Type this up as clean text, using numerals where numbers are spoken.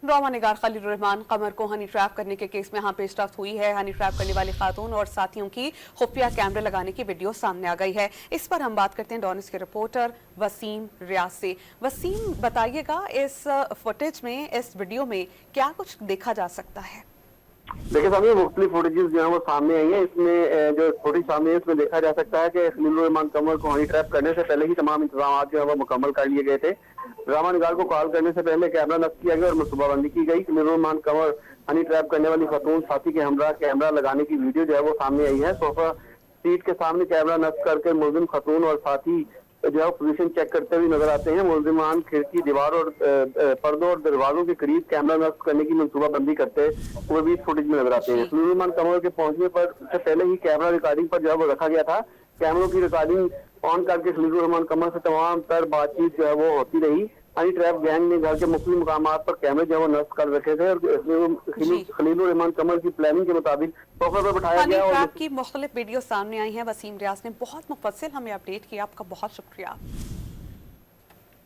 Drama निगार खलीलुर रहमान कमर को honey trap करने के केस में यहाँ पेशरफ्त हुई है। हनी ट्रैप करने वाली खातून और साथियों की खुफिया कैमरे लगाने की वीडियो सामने आ गई है। इस पर हम बात करते हैं डॉन न्यूज़ के रिपोर्टर वसीम रियाज से। वसीम, बताइएगा इस फुटेज में, इस वीडियो में क्या कुछ देखा जा सकता है? देखिए सामने मुख्तलिफ फुटेजेस जो है वो सामने आई है। इसमें जो फुटेज सामने है उसमें देखा जा सकता है कि खलीलुर रहमान कमर को हनी ट्रैप करने से पहले ही तमाम इंतजाम जो है वो मुकम्मल कर लिए गए थे। ड्रामा निगार को कॉल करने से पहले कैमरा नस्ब किया गया और मनसूबाबंदी की गई। खलीलुर रहमान कमर हनी ट्रैप करने वाली खातून साथी के हमरा कैमरा लगाने की वीडियो जो है वो सामने आई है। सोफा सीट के सामने कैमरा नस्ब करके मुलजिम खातून और साथी जो है पोजीशन चेक करते हुए नजर आते हैं। मुलजिमान खिड़की, दीवार और पर्दों और दरवाजों के करीब कैमरा नस्ब करने की मनसूबाबंदी करते हुए भी फुटेज में नजर आते हैं। खलीलुर रहमान कमर के पहुंचने पर से पहले ही कैमरा रिकॉर्डिंग पर जो है वो रखा गया था। कैमरों की रिकॉर्डिंग ऑन करके खलीलुर रहमान कमर से तमाम तर बातचीत जो है वो होती रही। हनी ट्रैप गैंग ने घर के मुख्तलिफ मुकामात पर कैमरे जो है वो नस्ब कर रखे थे और खलीलुर रहमान कमर की प्लानिंग के मुताबिक सोफे पर बिठाया गया। हनी ट्रैप की मुख्तलिफ वीडियो सामने आई हैं। वसीम रियाज ने बहुत मुफस्सिल हमें अपडेट किया, आपका बहुत शुक्रिया।